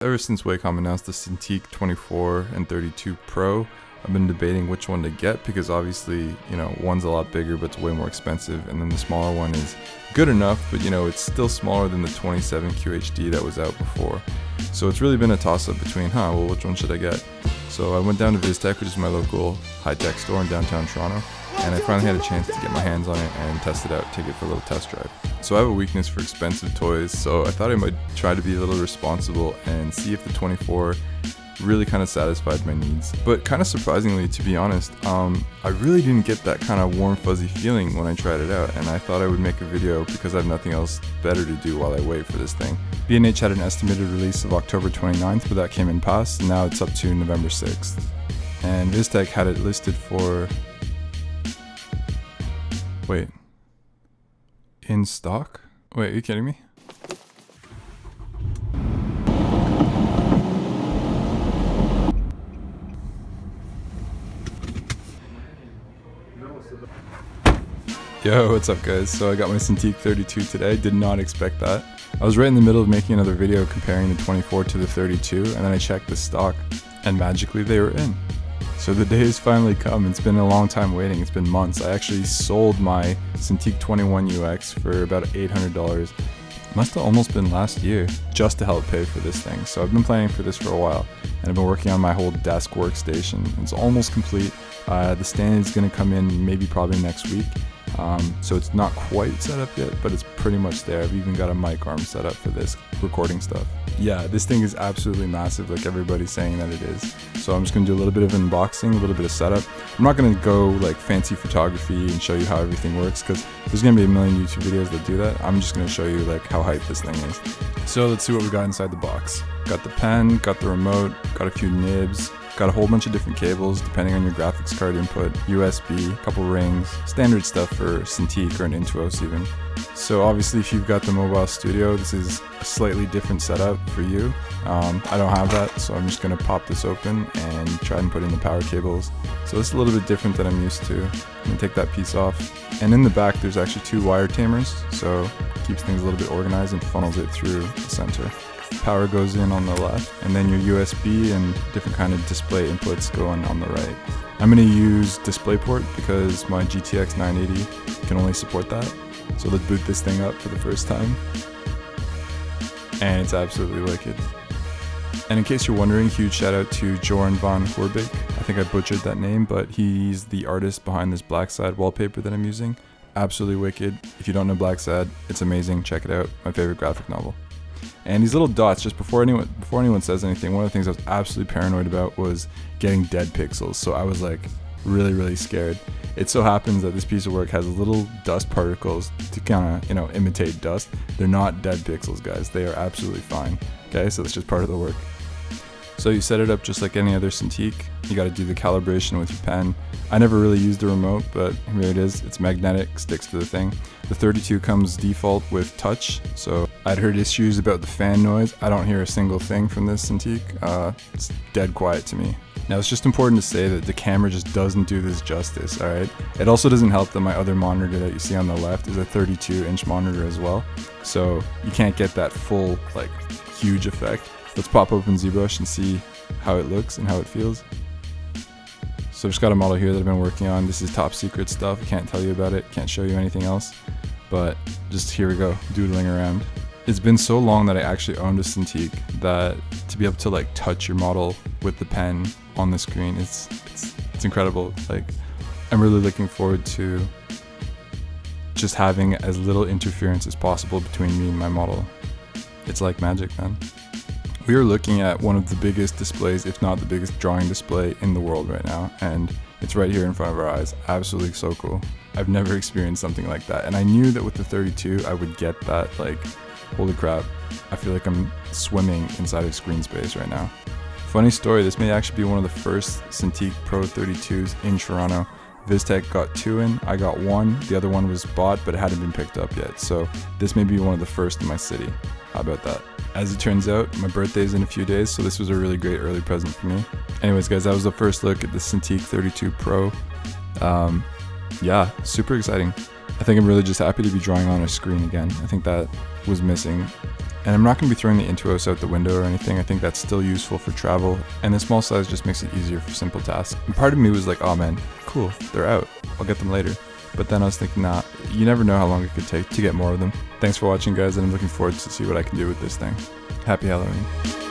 Ever since Wacom announced the Cintiq 24 and 32 Pro, I've been debating which one to get because obviously, one's a lot bigger but it's way more expensive, and then the smaller one is good enough, but it's still smaller than the 27 QHD that was out before. So it's really been a toss-up between, which one should I get? So I went down to VizTech, which is my local high-tech store in downtown Toronto, and I finally had a chance to get my hands on it and test it out, take it for a little test drive. So I have a weakness for expensive toys, so I thought I might try to be a little responsible and see if the 24 really kind of satisfied my needs. But kind of surprisingly, to be honest, I really didn't get that kind of warm fuzzy feeling when I tried it out, and I thought I would make a video because I have nothing else better to do while I wait for this thing. B&H had an estimated release of October 29th, but that came in past, and now it's up to November 6th. And VizTech had it listed for... Wait. In stock? Wait, are you kidding me? Yo, what's up guys? So I got my Cintiq 32 today, did not expect that. I was right in the middle of making another video comparing the 24 to the 32, and then I checked the stock, and magically they were in. So the day has finally come. It's been a long time waiting, it's been months. I actually sold my Cintiq 21 UX for about $800. Must have almost been last year, just to help pay for this thing. So I've been planning for this for a while, and I've been working on my whole desk workstation. It's almost complete. The stand is gonna come in probably next week. So it's not quite set up yet, but it's pretty much there. I've even got a mic arm set up for this recording stuff. Yeah, this thing is absolutely massive, like everybody's saying that it is. So I'm just gonna do a little bit of unboxing, a little bit of setup. I'm not gonna go like fancy photography and show you how everything works, because there's gonna be a million YouTube videos that do that. I'm just gonna show you like how hype this thing is. So let's see what we got inside the box. Got the pen, got the remote, got a few nibs, got a whole bunch of different cables depending on your graphics card input, USB, a couple rings, standard stuff for Cintiq or an Intuos even. So obviously if you've got the mobile studio, this is a slightly different setup for you. I don't have that, so I'm just gonna pop this open and try and put in the power cables. So it's a little bit different than I'm used to. I'm gonna take that piece off. And in the back there's actually two wire tamers, so it keeps things a little bit organized and funnels it through the center. Power goes in on the left, and then your USB and different kind of display inputs go on the right. I'm going to use DisplayPort because my GTX 980 can only support that. So let's boot this thing up for the first time. And it's absolutely wicked. And in case you're wondering, huge shout out to Joran van Hoorbeek. I think I butchered that name, but he's the artist behind this Blacksad wallpaper that I'm using. Absolutely wicked. If you don't know Blacksad, it's amazing. Check it out. My favorite graphic novel. And these little dots, just before anyone says anything, one of the things I was absolutely paranoid about was getting dead pixels. So I was like really scared. It so happens that this piece of work has little dust particles to kind of, imitate dust. They're not dead pixels, guys. They are absolutely fine. Okay, so that's just part of the work. So you set it up just like any other Cintiq. You got to do the calibration with your pen. I never really used the remote, but here it is. It's magnetic, sticks to the thing. The 32 comes default with touch, so I'd heard issues about the fan noise. I don't hear a single thing from this Cintiq. It's dead quiet to me. Now it's just important to say that the camera just doesn't do this justice, alright? It also doesn't help that my other monitor that you see on the left is a 32-inch monitor as well, so you can't get that full, huge effect. Let's pop open ZBrush and see how it looks and how it feels. So I've just got a model here that I've been working on. This is top secret stuff. I can't tell you about it, can't show you anything else. But just here we go, doodling around. It's been so long that I actually owned a Cintiq that to be able to touch your model with the pen on the screen, it's incredible. I'm really looking forward to just having as little interference as possible between me and my model. It's like magic, man. We are looking at one of the biggest displays, if not the biggest drawing display in the world right now, and it's right here in front of our eyes. Absolutely so cool. I've never experienced something like that, and I knew that with the 32 I would get that, holy crap, I feel like I'm swimming inside of screen space right now. Funny story, this may actually be one of the first Cintiq Pro 32s in Toronto. VizTech got two in, I got one, the other one was bought but it hadn't been picked up yet, so this may be one of the first in my city. How about that? As it turns out, my birthday's in a few days, so this was a really great early present for me. Anyways guys, that was the first look at the Cintiq 32 Pro. Yeah, super exciting. I think I'm really just happy to be drawing on a screen again. I think that was missing. And I'm not going to be throwing the Intuos out the window or anything. I think that's still useful for travel, and the small size just makes it easier for simple tasks. And part of me was like, oh man, cool, they're out, I'll get them later. But then I was thinking, nah, you never know how long it could take to get more of them. Thanks for watching, guys, and I'm looking forward to see what I can do with this thing. Happy Halloween.